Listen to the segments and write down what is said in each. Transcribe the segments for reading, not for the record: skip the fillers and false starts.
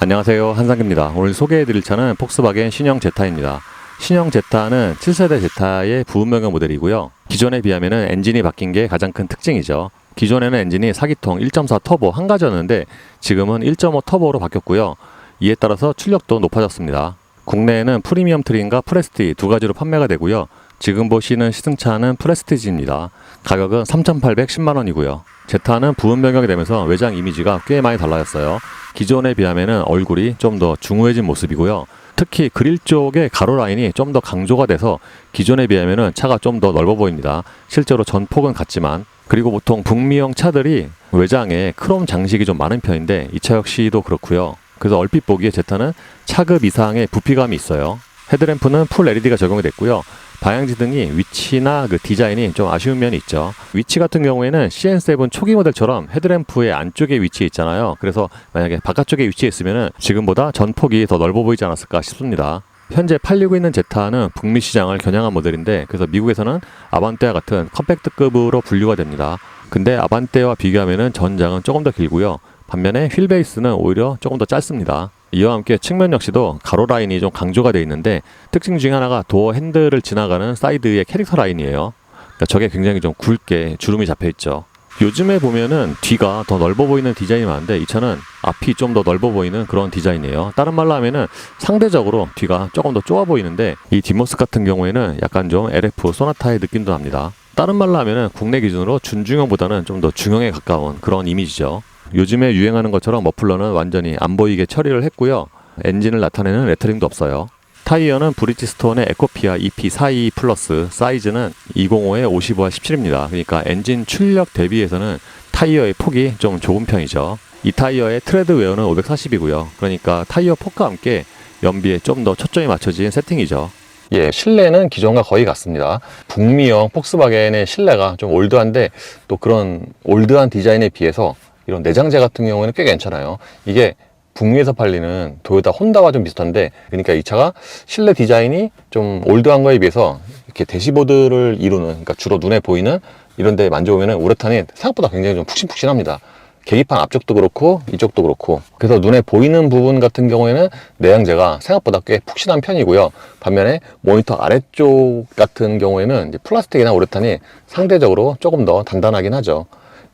안녕하세요, 한상규입니다. 오늘 소개해드릴 차는 폭스바겐 신형 제타입니다. 신형 제타는 7세대 제타의 부분변경 모델이고요. 기존에 비하면 엔진이 바뀐 게 가장 큰 특징이죠. 기존에는 엔진이 4기통 1.4 터보 한 가지였는데 지금은 1.5 터보로 바뀌었고요. 이에 따라서 출력도 높아졌습니다. 국내에는 프리미엄 트림과 프레스티 두 가지로 판매가 되고요. 지금 보시는 시승차는 프레스티지입니다. 가격은 3,810만 원이고요. 제타는 부분 변경이 되면서 외장 이미지가 꽤 많이 달라졌어요. 기존에 비하면 얼굴이 좀 더 중후해진 모습이고요. 특히 그릴 쪽의 가로 라인이 좀 더 강조가 돼서 기존에 비하면 차가 좀 더 넓어 보입니다. 실제로 전폭은 같지만, 그리고 보통 북미형 차들이 외장에 크롬 장식이 좀 많은 편인데 이 차 역시도 그렇고요. 그래서 얼핏 보기에 제타는 차급 이상의 부피감이 있어요. 헤드램프는 풀 LED가 적용이 됐고요. 방향지등이 위치나 그 디자인이 좀 아쉬운 면이 있죠. 위치 같은 경우에는 CN7 초기 모델처럼 헤드램프의 안쪽에 위치해 있잖아요. 그래서 만약에 바깥쪽에 위치해 있으면 지금보다 전폭이 더 넓어 보이지 않았을까 싶습니다. 현재 팔리고 있는 제타는 북미 시장을 겨냥한 모델인데, 그래서 미국에서는 아반떼와 같은 컴팩트급으로 분류가 됩니다. 근데 아반떼와 비교하면 전장은 조금 더 길고요. 반면에 휠 베이스는 오히려 조금 더 짧습니다. 이와 함께 측면 역시도 가로 라인이 좀 강조가 되어 있는데, 특징 중에 하나가 도어 핸들을 지나가는 사이드의 캐릭터 라인이에요. 그러니까 저게 굉장히 좀 굵게 주름이 잡혀 있죠. 요즘에 보면은 뒤가 더 넓어 보이는 디자인이 많은데 이 차는 앞이 좀 더 넓어 보이는 그런 디자인이에요. 다른 말로 하면은 상대적으로 뒤가 조금 더 좁아 보이는데, 이 뒷모습 같은 경우에는 약간 좀 LF 소나타의 느낌도 납니다. 다른 말로 하면은 국내 기준으로 준중형보다는 좀 더 중형에 가까운 그런 이미지죠. 요즘에 유행하는 것처럼 머플러는 완전히 안 보이게 처리를 했고요. 엔진을 나타내는 레터링도 없어요. 타이어는 브리지스톤의 에코피아 EP42 플러스, 사이즈는 205에 55와 17입니다. 그러니까 엔진 출력 대비해서는 타이어의 폭이 좀 좁은 편이죠. 이 타이어의 트레드 웨어는 540이고요. 그러니까 타이어 폭과 함께 연비에 좀 더 초점이 맞춰진 세팅이죠. 예, 실내는 기존과 거의 같습니다. 북미형 폭스바겐의 실내가 좀 올드한데, 또 그런 올드한 디자인에 비해서 이런 내장재 같은 경우에는 꽤 괜찮아요. 이게 북미에서 팔리는 도요타 혼다와 좀 비슷한데, 그러니까 이 차가 실내 디자인이 좀 올드한 거에 비해서 이렇게 대시보드를 이루는, 그러니까 주로 눈에 보이는 이런 데 만져보면 우레탄이 생각보다 굉장히 좀 푹신푹신합니다. 계기판 앞쪽도 그렇고 이쪽도 그렇고. 그래서 눈에 보이는 부분 같은 경우에는 내장재가 생각보다 꽤 푹신한 편이고요. 반면에 모니터 아래쪽 같은 경우에는 이제 플라스틱이나 우레탄이 상대적으로 조금 더 단단하긴 하죠.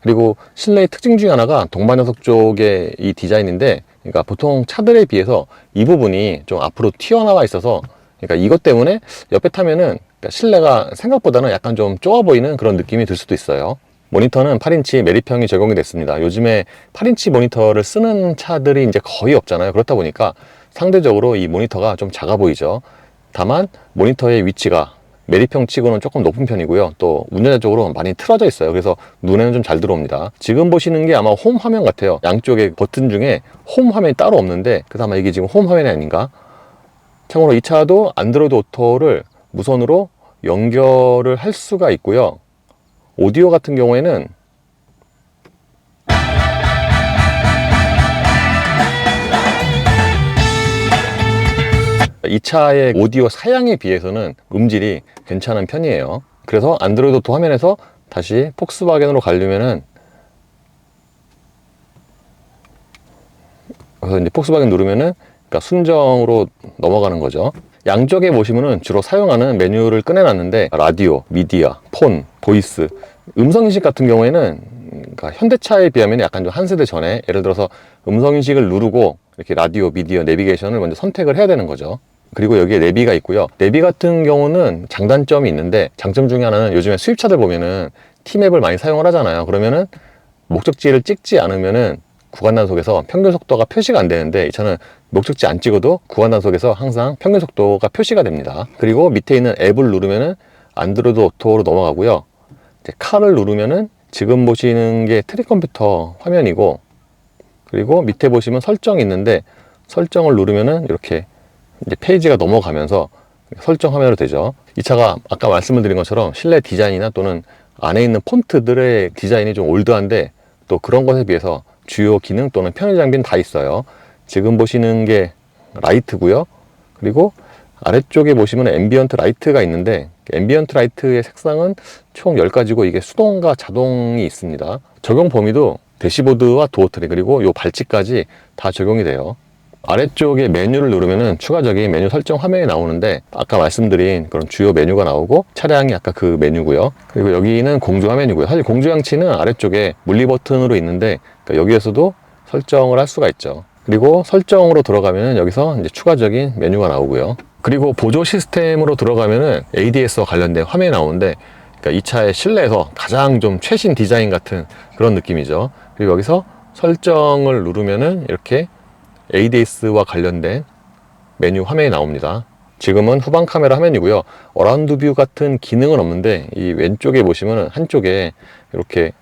그리고 실내의 특징 중에 하나가 동반 녀석 쪽의 이 디자인인데, 그러니까 보통 차들에 비해서 이 부분이 좀 앞으로 튀어나와 있어서, 그러니까 이것 때문에 옆에 타면은 그러니까 실내가 생각보다는 약간 좀 좁아 보이는 그런 느낌이 들 수도 있어요. 모니터는 8인치 메리평이 적용이 됐습니다. 요즘에 8인치 모니터를 쓰는 차들이 이제 거의 없잖아요. 그렇다 보니까 상대적으로 이 모니터가 좀 작아 보이죠. 다만 모니터의 위치가 메리평 치고는 조금 높은 편이고요. 또 운전자 쪽으로 많이 틀어져 있어요. 그래서 눈에는 좀 잘 들어옵니다. 지금 보시는 게 아마 홈 화면 같아요. 양쪽에 버튼 중에 홈 화면이 따로 없는데, 그래서 아마 이게 지금 홈 화면이 아닌가. 참고로 이 차도 안드로이드 오토를 무선으로 연결을 할 수가 있고요. 오디오 같은 경우에는 이 차의 오디오 사양에 비해서는 음질이 괜찮은 편이에요. 그래서 안드로이드 오토 화면에서 다시 폭스바겐으로 가려면은, 그래서 이제 폭스바겐 누르면은 그러니까 순정으로 넘어가는 거죠. 양쪽에 보시면은 주로 사용하는 메뉴를 꺼내놨는데, 라디오, 미디어, 폰, 보이스, 음성인식 같은 경우에는 그러니까 현대차에 비하면 약간 좀 한 세대 전에, 예를 들어서 음성인식을 누르고 이렇게 라디오, 미디어, 내비게이션을 먼저 선택을 해야 되는 거죠. 그리고 여기에 내비가 있고요. 내비 같은 경우는 장단점이 있는데, 장점 중에 하나는 요즘에 수입차들 보면은 T맵을 많이 사용을 하잖아요. 그러면은 목적지를 찍지 않으면은 구간단속에서 평균 속도가 표시가 안 되는데, 이 차는 목적지 안 찍어도 구간단속에서 항상 평균 속도가 표시가 됩니다. 그리고 밑에 있는 앱을 누르면은 안드로이드 오토로 넘어가고요. 이제 칼을 누르면은 지금 보시는 게 트릭 컴퓨터 화면이고, 그리고 밑에 보시면 설정이 있는데, 설정을 누르면은 이렇게 이제 페이지가 넘어가면서 설정 화면으로 되죠. 이 차가 아까 말씀을 드린 것처럼 실내 디자인이나 또는 안에 있는 폰트들의 디자인이 좀 올드한데, 또 그런 것에 비해서 주요 기능 또는 편의 장비는 다 있어요. 지금 보시는 게 라이트고요. 그리고 아래쪽에 보시면 앰비언트 라이트가 있는데, 앰비언트 라이트의 색상은 총 10가지고 이게 수동과 자동이 있습니다. 적용 범위도 대시보드와 도어 트리, 그리고 요 발찌까지 다 적용이 돼요. 아래쪽에 메뉴를 누르면은 추가적인 메뉴 설정 화면이 나오는데 아까 말씀드린 그런 주요 메뉴가 나오고 차량이 아까 그 메뉴고요. 그리고 여기는 공조 화면이고요. 사실 공조 장치는 아래쪽에 물리 버튼으로 있는데 그러니까 여기에서도 설정을 할 수가 있죠. 그리고 설정으로 들어가면은 여기서 이제 추가적인 메뉴가 나오고요. 그리고 보조 시스템으로 들어가면은 ADS와 관련된 화면이 나오는데 그러니까 이 차의 실내에서 가장 좀 최신 디자인 같은 그런 느낌이죠. 그리고 여기서 설정을 누르면은 이렇게 ADS와 관련된 메뉴 화면이 나옵니다. 지금은 후방 카메라 화면이고요. 어라운드 뷰 같은 기능은 없는데 이 왼쪽에 보시면은 한쪽에 이렇게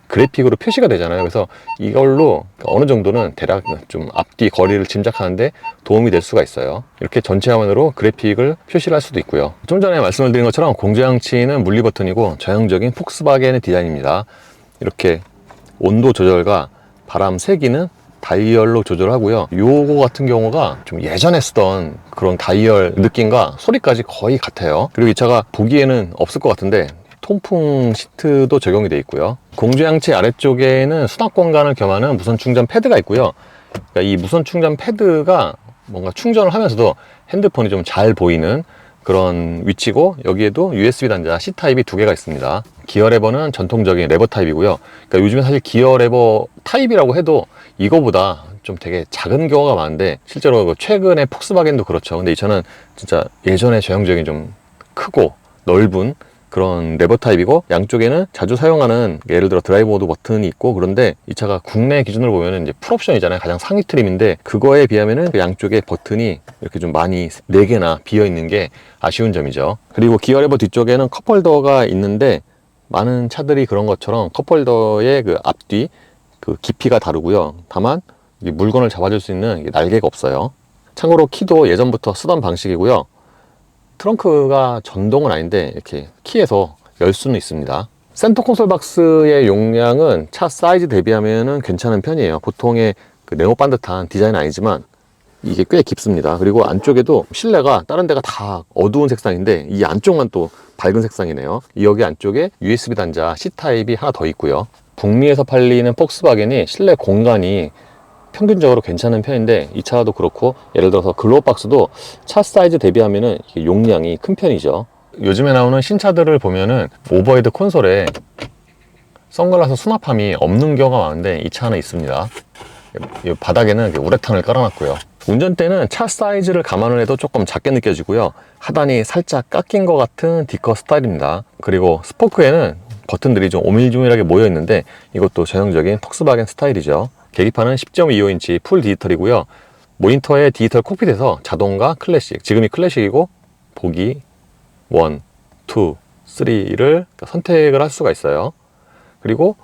그래픽으로 표시가 되잖아요. 그래서 이걸로 어느 정도는 대략 좀 앞뒤 거리를 짐작하는데 도움이 될 수가 있어요. 이렇게 전체 화면으로 그래픽을 표시를 할 수도 있고요. 좀 전에 말씀을 드린 것처럼 공조장치는 물리 버튼이고 전형적인 폭스바겐의 디자인입니다. 이렇게 온도 조절과 바람 세기는 다이얼로 조절하고요. 요거 같은 경우가 좀 예전에 쓰던 그런 다이얼 느낌과 소리까지 거의 같아요. 그리고 이 차가 보기에는 없을 것 같은데 통풍 시트도 적용이 되어 있고요. 공조장치 아래쪽에는 수납 공간을 겸하는 무선 충전 패드가 있고요. 그러니까 이 무선 충전 패드가 뭔가 충전을 하면서도 핸드폰이 좀 잘 보이는 그런 위치고, 여기에도 USB 단자 C타입이 2개가 있습니다. 기어 레버는 전통적인 레버 타입이고요. 그러니까 요즘에 사실 기어 레버 타입이라고 해도 이거보다 좀 되게 작은 경우가 많은데, 실제로 최근에 폭스바겐도 그렇죠. 근데 이 차는 진짜 예전에 전형적인 좀 크고 넓은 그런 레버 타입이고, 양쪽에는 자주 사용하는 예를 들어 드라이브 모드 버튼이 있고, 그런데 이 차가 국내 기준으로 보면 이제 풀옵션이잖아요. 가장 상위 트림인데 그거에 비하면은 그 양쪽에 버튼이 이렇게 좀 많이 4개나 비어 있는 게 아쉬운 점이죠. 그리고 기어 레버 뒤쪽에는 컵홀더가 있는데 많은 차들이 그런 것처럼 컵홀더의 그 앞뒤 그 깊이가 다르고요. 다만 물건을 잡아줄 수 있는 날개가 없어요. 참고로 키도 예전부터 쓰던 방식이고요. 트렁크가 전동은 아닌데 이렇게 키에서 열 수는 있습니다. 센터 콘솔 박스의 용량은 차 사이즈 대비하면 괜찮은 편이에요. 보통의 그 네모 반듯한 디자인은 아니지만 이게 꽤 깊습니다. 그리고 안쪽에도 실내가 다른 데가 다 어두운 색상인데 이 안쪽만 또 밝은 색상이네요. 여기 안쪽에 USB 단자 C타입이 하나 더 있고요. 북미에서 팔리는 폭스바겐이 실내 공간이 평균적으로 괜찮은 편인데 이 차도 그렇고, 예를 들어서 글로우박스도 차 사이즈 대비하면은 용량이 큰 편이죠. 요즘에 나오는 신차들을 보면은 오버헤드 콘솔에 선글라스 수납함이 없는 경우가 많은데 이 차는 있습니다. 이 바닥에는 우레탄을 깔아놨고요. 운전대는 차 사이즈를 감안을 해도 조금 작게 느껴지고요. 하단이 살짝 깎인 것 같은 디커 스타일입니다. 그리고 스포크에는 버튼들이 좀 오밀조밀하게 모여 있는데 이것도 전형적인 폭스바겐 스타일이죠. 계기판은 10.25인치 풀 디지털이고요. 모니터의 디지털 콕핏에서 자동과 클래식, 지금이 클래식이고 보기 1, 2, 3를 선택을 할 수가 있어요. 그리고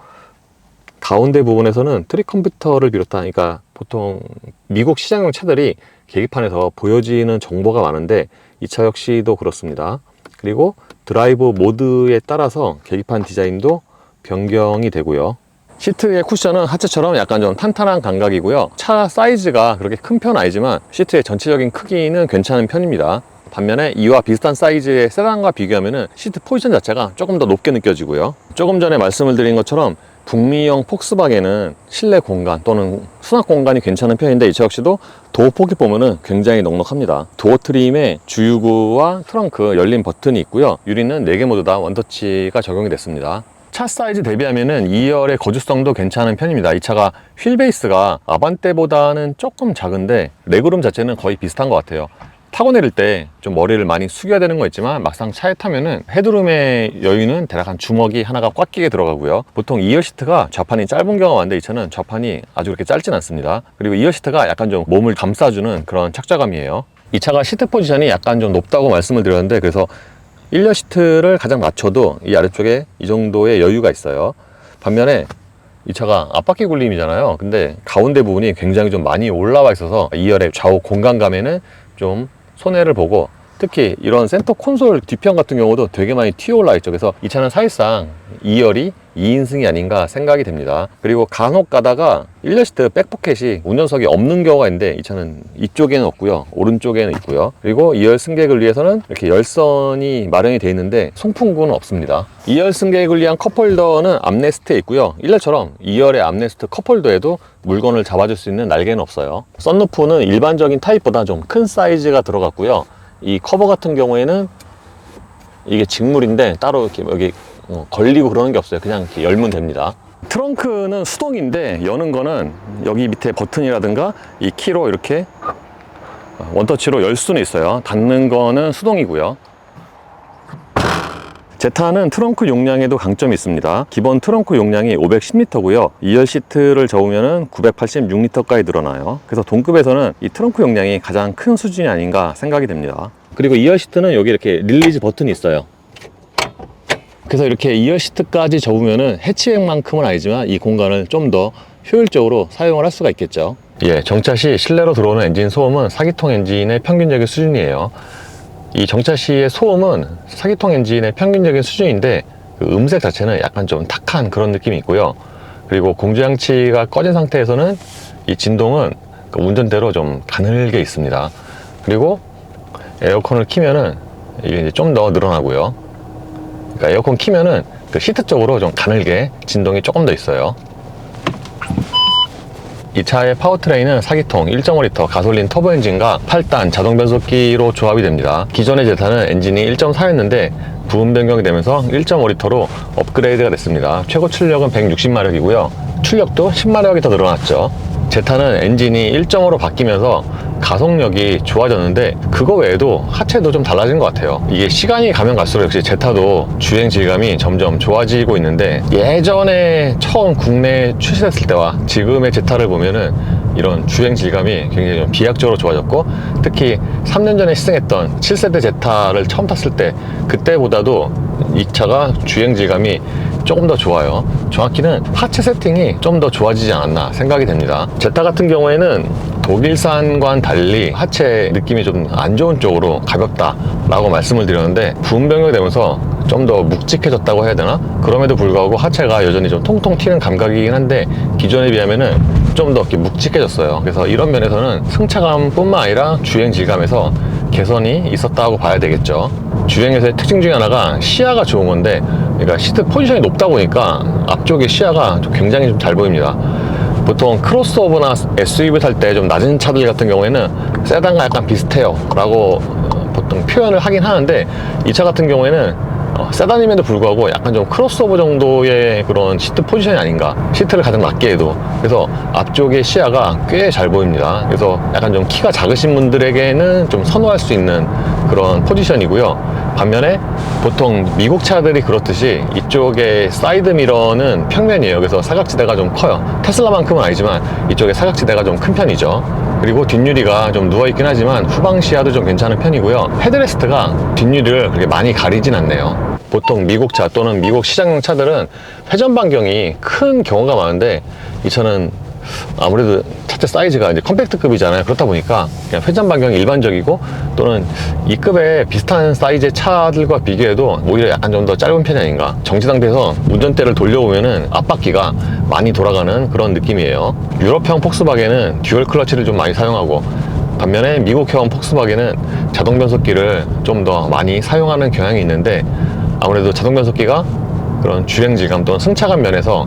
가운데 부분에서는 트릭 컴퓨터를 비롯한, 그러니까 보통 미국 시장용 차들이 계기판에서 보여지는 정보가 많은데 이 차 역시도 그렇습니다. 그리고 드라이브 모드에 따라서 계기판 디자인도 변경이 되고요. 시트의 쿠션은 하체처럼 약간 좀 탄탄한 감각이고요. 차 사이즈가 그렇게 큰 편은 아니지만 시트의 전체적인 크기는 괜찮은 편입니다. 반면에 이와 비슷한 사이즈의 세단과 비교하면 시트 포지션 자체가 조금 더 높게 느껴지고요. 조금 전에 말씀을 드린 것처럼 북미형 폭스바겐은 실내 공간 또는 수납 공간이 괜찮은 편인데 이 차 역시도 도어 포켓 보면은 굉장히 넉넉합니다. 도어 트림에 주유구와 트렁크 열림 버튼이 있고요. 유리는 4개 모두 다 원터치가 적용이 됐습니다. 차 사이즈 대비하면은 2열의 거주성도 괜찮은 편입니다. 이 차가 휠 베이스가 아반떼보다는 조금 작은데 레그룸 자체는 거의 비슷한 것 같아요. 타고 내릴 때 좀 머리를 많이 숙여야 되는 거 있지만 막상 차에 타면은 헤드룸의 여유는 대략 한 주먹이 하나가 꽉 끼게 들어가고요. 보통 2열 시트가 좌판이 짧은 경우가 많은데 이 차는 좌판이 아주 그렇게 짧진 않습니다. 그리고 2열 시트가 약간 좀 몸을 감싸주는 그런 착좌감이에요. 이 차가 시트 포지션이 약간 좀 높다고 말씀을 드렸는데, 그래서 1열 시트를 가장 낮춰도 이 아래쪽에 이 정도의 여유가 있어요. 반면에 이 차가 앞바퀴 굴림이잖아요. 근데 가운데 부분이 굉장히 좀 많이 올라와 있어서 2열의 좌우 공간감에는 좀 손해를 보고 특히 이런 센터 콘솔 뒤편 같은 경우도 되게 많이 튀어 올라 있죠. 그래서 이 차는 사실상 2열이 2인승이 아닌가 생각이 됩니다. 그리고 간혹 가다가 1열 시트 백포켓이 운전석이 없는 경우가 있는데 이 차는 이쪽에는 없고요, 오른쪽에는 있고요. 그리고 2열 승객을 위해서는 이렇게 열선이 마련이 되어 있는데 송풍구는 없습니다. 2열 승객을 위한 컵홀더는 암레스트에 있고요, 1열처럼 2열의 암레스트 컵홀더에도 물건을 잡아줄 수 있는 날개는 없어요. 썬루프는 일반적인 타입보다 좀 큰 사이즈가 들어갔고요, 이 커버 같은 경우에는 이게 직물인데 따로 이렇게 여기 걸리고 그러는 게 없어요. 그냥 이렇게 열면 됩니다. 트렁크는 수동인데 여는 거는 여기 밑에 버튼이라든가 이 키로 이렇게 원터치로 열 수는 있어요. 닫는 거는 수동이고요. 제타는 트렁크 용량에도 강점이 있습니다. 기본 트렁크 용량이 510리터고요. 2열 시트를 접으면 986리터까지 늘어나요. 그래서 동급에서는 이 트렁크 용량이 가장 큰 수준이 아닌가 생각이 됩니다. 그리고 2열 시트는 여기 이렇게 릴리즈 버튼이 있어요. 그래서 이렇게 2열 시트까지 접으면은 해치백만큼은 아니지만 이 공간을 좀 더 효율적으로 사용을 할 수가 있겠죠. 예, 정차 시 실내로 들어오는 엔진 소음은 4기통 엔진의 평균적인 수준이에요. 이 정차 시의 소음은 4기통 엔진의 평균적인 수준인데 그 음색 자체는 약간 좀 탁한 그런 느낌이 있고요. 그리고 공조장치가 꺼진 상태에서는 이 진동은 그 운전대로 좀 가늘게 있습니다. 그리고 에어컨을 키면은 이게 이제 좀 더 늘어나고요. 그러니까 에어컨 키면은 그 시트 쪽으로 좀 가늘게 진동이 조금 더 있어요. 이 차의 파워트레인은 4기통 1.5L 가솔린 터보 엔진과 8단 자동 변속기로 조합이 됩니다. 기존의 제타는 엔진이 1.4였는데 부분 변경이 되면서 1.5L로 업그레이드가 됐습니다. 최고 출력은 160마력이고요. 출력도 10마력이 더 늘어났죠. 제타는 엔진이 1.5로 바뀌면서 가속력이 좋아졌는데 그거 외에도 하체도 좀 달라진 것 같아요. 이게 시간이 가면 갈수록 역시 제타도 주행 질감이 점점 좋아지고 있는데 예전에 처음 국내에 출시됐을 때와 지금의 제타를 보면은 이런 주행 질감이 굉장히 좀 비약적으로 좋아졌고, 특히 3년 전에 시승했던 7세대 제타를 처음 탔을 때 그때보다도 이 차가 주행 질감이 조금 더 좋아요. 정확히는 하체 세팅이 좀 더 좋아지지 않았나 생각이 됩니다. 제타 같은 경우에는 독일산과는 달리 하체 느낌이 좀 안 좋은 쪽으로 가볍다 라고 말씀을 드렸는데 부분 변경이 되면서 좀 더 묵직해졌다고 해야 되나? 그럼에도 불구하고 하체가 여전히 좀 통통 튀는 감각이긴 한데 기존에 비하면은 좀 더 이렇게 묵직해졌어요. 그래서 이런 면에서는 승차감 뿐만 아니라 주행 질감에서 개선이 있었다고 봐야 되겠죠. 주행에서의 특징 중에 하나가 시야가 좋은 건데, 그러니까 시트 포지션이 높다 보니까 앞쪽에 시야가 굉장히 좀 잘 보입니다. 보통 크로스오버나 SUV 탈 때 좀 낮은 차들 같은 경우에는 세단과 약간 비슷해요 라고 보통 표현을 하긴 하는데, 이 차 같은 경우에는 세단임에도 불구하고 약간 좀 크로스오버 정도의 그런 시트 포지션이 아닌가, 시트를 가장 낮게 해도. 그래서 앞쪽에 시야가 꽤 잘 보입니다. 그래서 약간 좀 키가 작으신 분들에게는 좀 선호할 수 있는 그런 포지션이고요. 반면에 보통 미국 차들이 그렇듯이 이쪽에 사이드 미러는 평면이에요. 그래서 사각지대가 좀 커요. 테슬라만큼은 아니지만 이쪽에 사각지대가 좀 큰 편이죠. 그리고 뒷유리가 좀 누워있긴 하지만 후방 시야도 좀 괜찮은 편이고요. 헤드레스트가 뒷유리를 그렇게 많이 가리진 않네요. 보통 미국 차 또는 미국 시장용 차들은 회전 반경이 큰 경우가 많은데 이 차는 아무래도 차체 사이즈가 이제 컴팩트급이잖아요. 그렇다 보니까 그냥 회전 반경이 일반적이고, 또는 이 급의 비슷한 사이즈의 차들과 비교해도 오히려 약간 좀 더 짧은 편이 아닌가. 정지 상태에서 운전대를 돌려보면은 앞바퀴가 많이 돌아가는 그런 느낌이에요. 유럽형 폭스바겐은 듀얼 클러치를 좀 많이 사용하고, 반면에 미국형 폭스바겐은 자동 변속기를 좀 더 많이 사용하는 경향이 있는데, 아무래도 자동 변속기가 그런 주행 질감 또는 승차감 면에서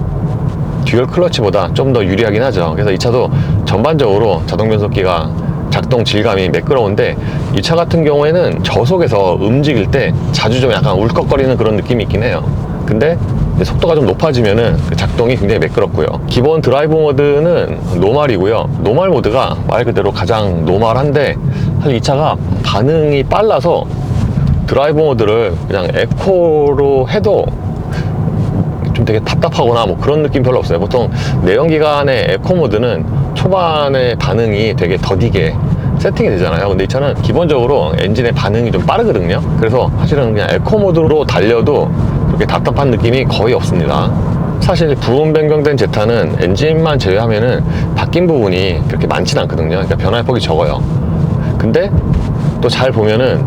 듀얼 클러치보다 좀 더 유리하긴 하죠. 그래서 이 차도 전반적으로 자동 변속기가 작동 질감이 매끄러운데, 이 차 같은 경우에는 저속에서 움직일 때 자주 좀 약간 울컥거리는 그런 느낌이 있긴 해요. 근데 속도가 좀 높아지면은 그 작동이 굉장히 매끄럽고요. 기본 드라이브 모드는 노멀이고요. 노멀 모드가 말 그대로 가장 노멀한데, 사실 이 차가 반응이 빨라서 드라이브 모드를 그냥 에코로 해도 좀 되게 답답하거나 뭐 그런 느낌 별로 없어요. 보통 내연기관의 에코 모드는 초반에 반응이 되게 더디게 세팅이 되잖아요. 근데 이 차는 기본적으로 엔진의 반응이 좀 빠르거든요. 그래서 사실은 그냥 에코 모드로 달려도 그렇게 답답한 느낌이 거의 없습니다. 사실 부분 변경된 제타는 엔진만 제외하면은 바뀐 부분이 그렇게 많진 않거든요. 그러니까 변화의 폭이 적어요. 근데 또 잘 보면은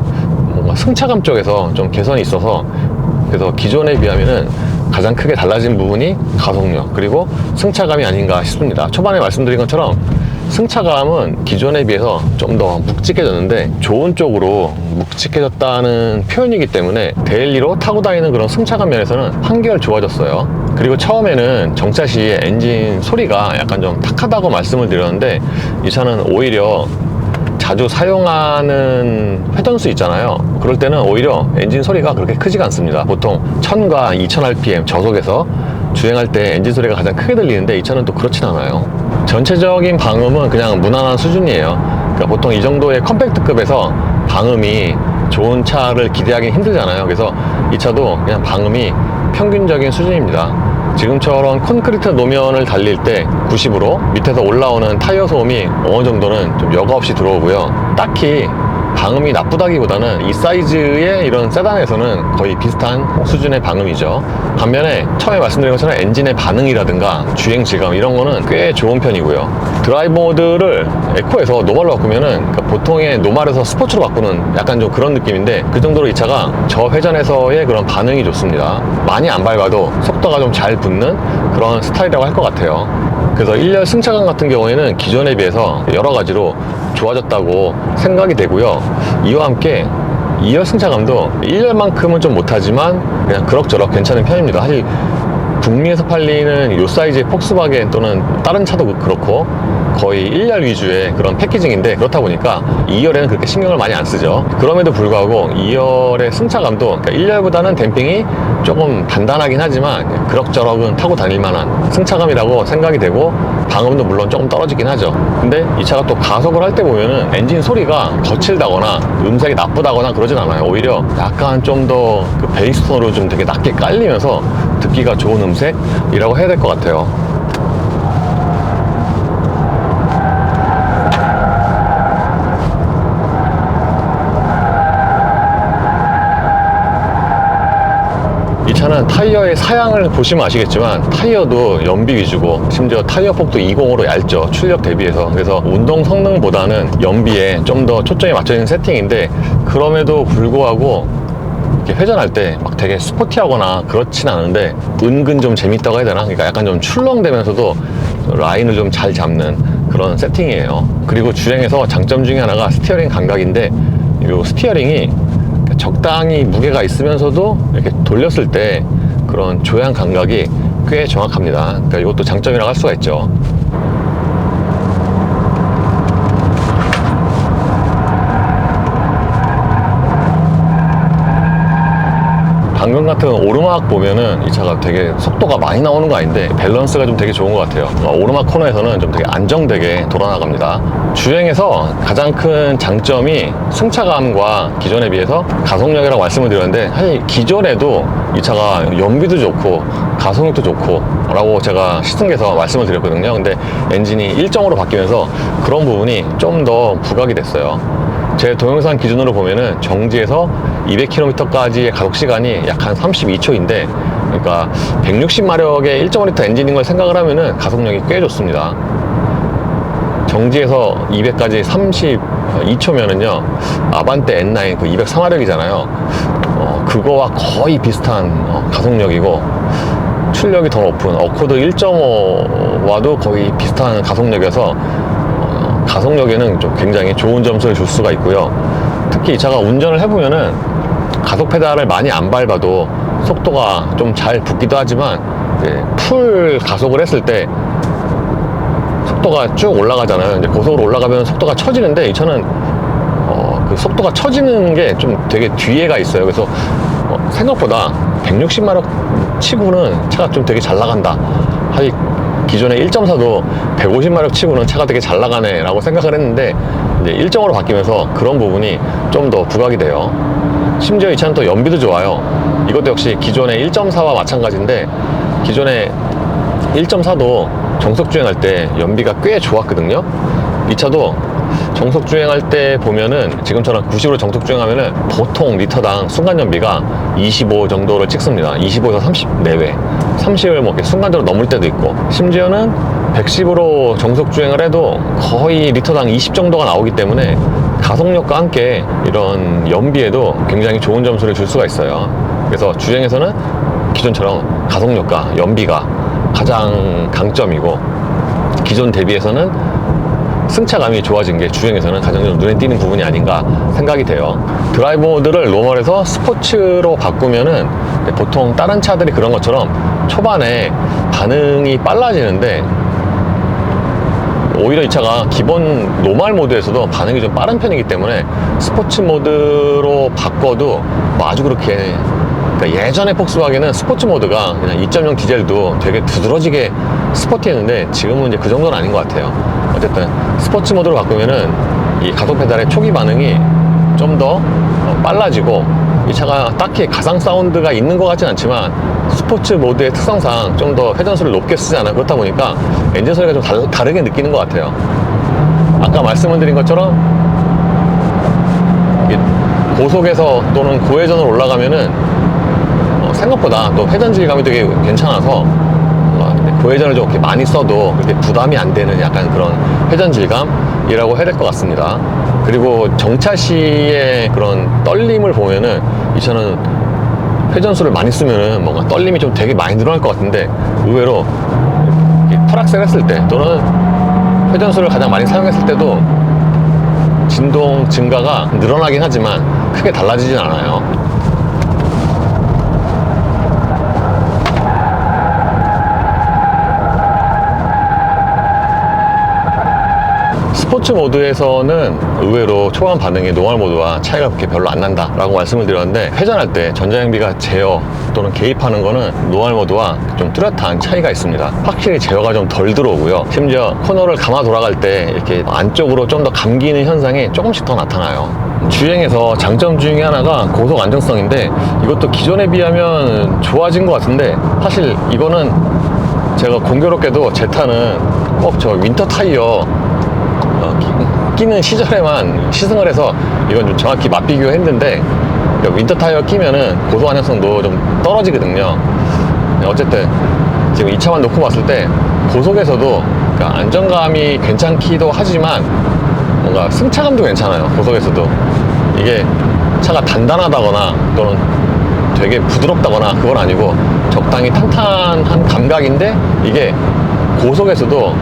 뭔가 승차감 쪽에서 좀 개선이 있어서, 그래서 기존에 비하면은 가장 크게 달라진 부분이 가속력 그리고 승차감이 아닌가 싶습니다. 초반에 말씀드린 것처럼 승차감은 기존에 비해서 좀 더 묵직해졌는데 좋은 쪽으로 묵직해졌다는 표현이기 때문에 데일리로 타고 다니는 그런 승차감 면에서는 한결 좋아졌어요. 그리고 처음에는 정차 시에 엔진 소리가 약간 좀 탁하다고 말씀을 드렸는데, 이 차는 오히려 자주 사용하는 회전수 있잖아요. 그럴 때는 오히려 엔진 소리가 그렇게 크지가 않습니다. 보통 1000과 2000rpm 저속에서 주행할 때 엔진 소리가 가장 크게 들리는데, 이 차는 또 그렇진 않아요. 전체적인 방음은 그냥 무난한 수준이에요. 그러니까 보통 이 정도의 컴팩트급에서 방음이 좋은 차를 기대하기는 힘들잖아요. 그래서 이 차도 그냥 방음이 평균적인 수준입니다. 지금처럼 콘크리트 노면을 달릴 때 90으로 밑에서 올라오는 타이어 소음이 어느 정도는 좀 여과 없이 들어오고요. 딱히 방음이 나쁘다기보다는 이 사이즈의 이런 세단에서는 거의 비슷한 수준의 방음이죠. 반면에 처음에 말씀드린 것처럼 엔진의 반응이라든가 주행 질감 이런 거는 꽤 좋은 편이고요. 드라이브 모드를 에코에서 노멀로 바꾸면은, 그러니까 보통의 노멀에서 스포츠로 바꾸는 약간 좀 그런 느낌인데, 그 정도로 이 차가 저회전에서의 그런 반응이 좋습니다. 많이 안 밟아도 속도가 좀 잘 붙는 그런 스타일이라고 할 것 같아요. 그래서 1열 승차감 같은 경우에는 기존에 비해서 여러 가지로 좋아졌다고 생각이 되고요. 이와 함께 2열 승차감도 1열만큼은 좀 못하지만 그냥 그럭저럭 괜찮은 편입니다. 사실 북미에서 팔리는 이 사이즈의 폭스바겐 또는 다른 차도 그렇고 거의 1열 위주의 그런 패키징인데, 그렇다 보니까 2열에는 그렇게 신경을 많이 안 쓰죠. 그럼에도 불구하고 2열의 승차감도, 그러니까 1열보다는 댐핑이 조금 단단하긴 하지만 그럭저럭은 타고 다닐 만한 승차감이라고 생각이 되고, 방음도 물론 조금 떨어지긴 하죠. 근데 이 차가 또 가속을 할 때 보면은 엔진 소리가 거칠다거나 음색이 나쁘다거나 그러진 않아요. 오히려 약간 좀 더 그 베이스톤으로 좀 되게 낮게 깔리면서 듣기가 좋은 음색이라고 해야 될 것 같아요. 이 차는 타이어의 사양을 보시면 아시겠지만 타이어도 연비 위주고, 심지어 타이어 폭도 20으로 얇죠. 출력 대비해서. 그래서 운동 성능보다는 연비에 좀 더 초점이 맞춰 있는 세팅인데, 그럼에도 불구하고 이렇게 회전할 때 막 되게 스포티하거나 그렇진 않은데 은근 좀 재밌다고 해야 되나? 그러니까 약간 좀 출렁대면서도 라인을 좀 잘 잡는 그런 세팅이에요. 그리고 주행에서 장점 중에 하나가 스티어링 감각인데, 이 스티어링이 적당히 무게가 있으면서도 이렇게 돌렸을 때 그런 조향 감각이 꽤 정확합니다. 그러니까 이것도 장점이라고 할 수가 있죠. 방금 같은 오르막 보면은 이 차가 되게 속도가 많이 나오는 거 아닌데 밸런스가 좀 되게 좋은 것 같아요. 오르막 코너에서는 좀 되게 안정되게 돌아나갑니다. 주행에서 가장 큰 장점이 승차감과 기존에 비해서 가속력이라고 말씀을 드렸는데, 사실 기존에도 이 차가 연비도 좋고 가속력도 좋고 라고 제가 시승에서 말씀을 드렸거든요. 근데 엔진이 1.5로 바뀌면서 그런 부분이 좀 더 부각이 됐어요. 제 동영상 기준으로 보면은 정지에서 200km까지의 가속 시간이 약 한 32초인데, 그러니까 160마력의 1.5L 엔진인 걸 생각을 하면은 가속력이 꽤 좋습니다. 정지에서 200까지 32초면은요, 아반떼 N9 그 204마력이잖아요. 그거와 거의 비슷한 가속력이고, 출력이 더 높은 어코드 1.5와도 거의 비슷한 가속력이어서 가속력에는 좀 굉장히 좋은 점수를 줄 수가 있고요. 특히 이 차가 운전을 해보면은 가속 페달을 많이 안 밟아도 속도가 좀 잘 붙기도 하지만, 풀 가속을 했을 때 속도가 쭉 올라가잖아요. 이제 고속으로 올라가면 속도가 처지는데, 이 차는 그 속도가 처지는 게 좀 되게 뒤에가 있어요. 그래서 생각보다 160마력 치고는 차가 좀 되게 잘 나간다. 기존에 1.4도 150마력 치고는 차가 되게 잘 나가네 라고 생각을 했는데, 이제 1.5로 바뀌면서 그런 부분이 좀 더 부각이 돼요. 심지어 이 차는 또 연비도 좋아요. 이것도 역시 기존의 1.4와 마찬가지인데, 기존에 1.4도 정속 주행할 때 연비가 꽤 좋았거든요. 이 차도 정속 주행할 때 보면은 지금처럼 90으로 정속 주행하면은 보통 리터당 순간 연비가 25 정도를 찍습니다. 25에서 30 내외. 30을 뭐 순간적으로 넘을 때도 있고, 심지어는 110으로 정속 주행을 해도 거의 리터당 20 정도가 나오기 때문에 가속력과 함께 이런 연비에도 굉장히 좋은 점수를 줄 수가 있어요. 그래서 주행에서는 기존처럼 가속력과 연비가 가장 강점이고, 기존 대비해서는 승차감이 좋아진 게 주행에서는 가장 좀 눈에 띄는 부분이 아닌가 생각이 돼요. 드라이브 모드를 노멀에서 스포츠로 바꾸면은 보통 다른 차들이 그런 것처럼 초반에 반응이 빨라지는데, 오히려 이 차가 기본 노멀 모드에서도 반응이 좀 빠른 편이기 때문에 스포츠 모드로 바꿔도 뭐 아주 그렇게, 그러니까 예전에 폭스바겐은 스포츠 모드가 그냥 2.0 디젤도 되게 두드러지게 스포티했는데, 지금은 이제 그 정도는 아닌 것 같아요. 어쨌든 스포츠 모드로 바꾸면은 이 가속 페달의 초기 반응이 좀 더 빨라지고, 이 차가 딱히 가상 사운드가 있는 것 같진 않지만 스포츠 모드의 특성상 좀 더 회전수를 높게 쓰지 않아. 그렇다 보니까 엔진 소리가 좀 다르게 느끼는 것 같아요. 아까 말씀을 드린 것처럼 고속에서 또는 고회전으로 올라가면은 생각보다 또 회전 질감이 되게 괜찮아서 고회전을 좀 이렇게 많이 써도 그렇게 부담이 안 되는 약간 그런 회전 질감이라고 해야 될 것 같습니다. 그리고 정차 시의 그런 떨림을 보면은 이 차는 회전수를 많이 쓰면은 뭔가 떨림이 좀 되게 많이 늘어날 것 같은데, 의외로 풀악셀 했을 때 또는 회전수를 가장 많이 사용했을 때도 진동 증가가 늘어나긴 하지만 크게 달라지진 않아요. 스포츠 모드에서는 의외로 초반 반응이 노멀 모드와 차이가 그렇게 별로 안 난다 라고 말씀을 드렸는데, 회전할 때 전자장비가 제어 또는 개입하는 거는 노멀 모드와 좀 뚜렷한 차이가 있습니다. 확실히 제어가 좀 덜 들어오고요, 심지어 코너를 감아 돌아갈 때 이렇게 안쪽으로 좀 더 감기는 현상이 조금씩 더 나타나요. 주행에서 장점 중에 하나가 고속 안정성인데, 이것도 기존에 비하면 좋아진 것 같은데, 사실 이거는 제가 공교롭게도 제타는 꼭 저 윈터 타이어 끼는 시절에만 시승을 해서 이건 좀 정확히 맞비교 했는데, 윈터 타이어 끼면은 고속 안정성도 좀 떨어지거든요. 어쨌든 지금 이 차만 놓고 봤을 때 고속에서도 그러니까 안정감이 괜찮기도 하지만 뭔가 승차감도 괜찮아요. 고속에서도 이게 차가 단단하다거나 또는 되게 부드럽다거나 그건 아니고 적당히 탄탄한 감각인데, 이게 고속에서도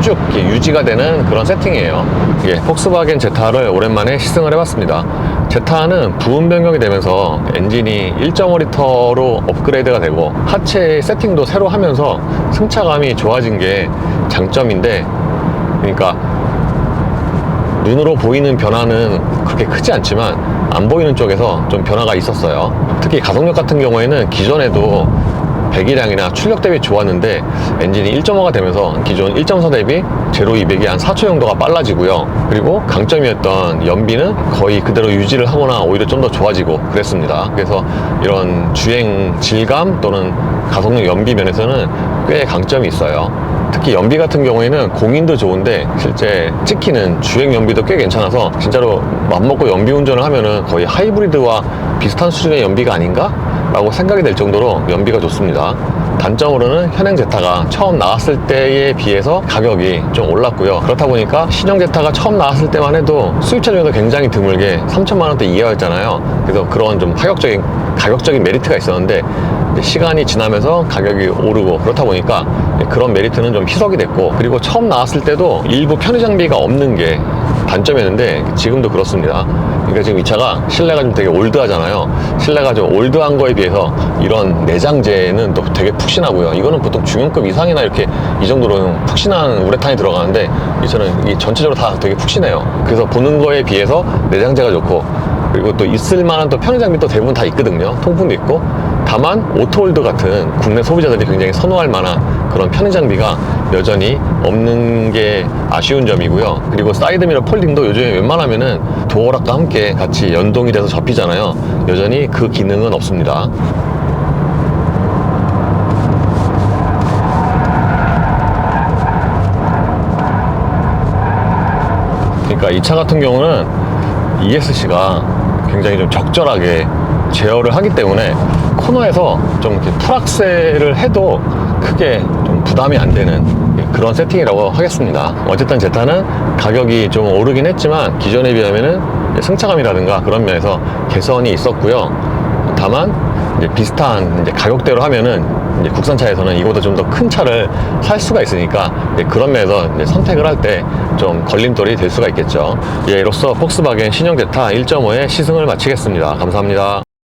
쭉 유지가 되는 그런 세팅이에요. 예, 폭스바겐 제타를 오랜만에 시승을 해봤습니다. 제타는 부분 변경이 되면서 엔진이 1.5L로 업그레이드가 되고 하체 세팅도 새로 하면서 승차감이 좋아진 게 장점인데, 그러니까 눈으로 보이는 변화는 그렇게 크지 않지만 안 보이는 쪽에서 좀 변화가 있었어요. 특히 가속력 같은 경우에는 기존에도 배기량이나 출력 대비 좋았는데, 엔진이 1.5가 되면서 기존 1.4 대비 제로 200이 한 4초 정도가 빨라지고요. 그리고 강점이었던 연비는 거의 그대로 유지를 하거나 오히려 좀 더 좋아지고 그랬습니다. 그래서 이런 주행 질감 또는 가속력 연비 면에서는 꽤 강점이 있어요. 특히 연비 같은 경우에는 공인도 좋은데 실제 찍히는 주행 연비도 꽤 괜찮아서 진짜로 맘먹고 연비 운전을 하면은 거의 하이브리드와 비슷한 수준의 연비가 아닌가? 라고 생각이 될 정도로 연비가 좋습니다. 단점으로는 현행 제타가 처음 나왔을 때에 비해서 가격이 좀 올랐고요. 그렇다 보니까 신형 제타가 처음 나왔을 때만 해도 수입차 중에도 굉장히 드물게 3천만 원대 이하였잖아요. 그래서 그런 좀 가격적인 메리트가 있었는데, 시간이 지나면서 가격이 오르고 그렇다 보니까 그런 메리트는 좀 희석이 됐고, 그리고 처음 나왔을 때도 일부 편의 장비가 없는 게 단점이었는데 지금도 그렇습니다. 그러니까 지금 이 차가 실내가 좀 되게 올드하잖아요. 실내가 좀 올드한 거에 비해서 이런 내장재는 또 되게 푹신하고요. 이거는 보통 중형급 이상이나 이렇게 이 정도로 푹신한 우레탄이 들어가는데, 이 차는 이 전체적으로 다 되게 푹신해요. 그래서 보는 거에 비해서 내장재가 좋고, 그리고 또 있을 만한 또 편의 장비 또 대부분 다 있거든요. 통풍도 있고. 다만 오토홀드 같은 국내 소비자들이 굉장히 선호할 만한 그런 편의 장비가 여전히 없는 게 아쉬운 점이고요. 그리고 사이드미러 폴딩도 요즘에 웬만하면은 도어락과 함께 같이 연동이 돼서 접히잖아요. 여전히 그 기능은 없습니다. 그러니까 이 차 같은 경우는 ESC가 굉장히 좀 적절하게 제어를 하기 때문에 코너에서 좀 이렇게 풀악셀을 해도 크게 좀 부담이 안 되는 그런 세팅이라고 하겠습니다. 어쨌든 제타는 가격이 좀 오르긴 했지만 기존에 비하면은 승차감이라든가 그런 면에서 개선이 있었고요. 다만 이제 비슷한 이제 가격대로 하면은 이제 국산차에서는 이거보다 좀 더 큰 차를 살 수가 있으니까 이제 그런 면에서 이제 선택을 할 때 좀 걸림돌이 될 수가 있겠죠. 예, 이로써 폭스바겐 신형 제타 1.5의 시승을 마치겠습니다. 감사합니다.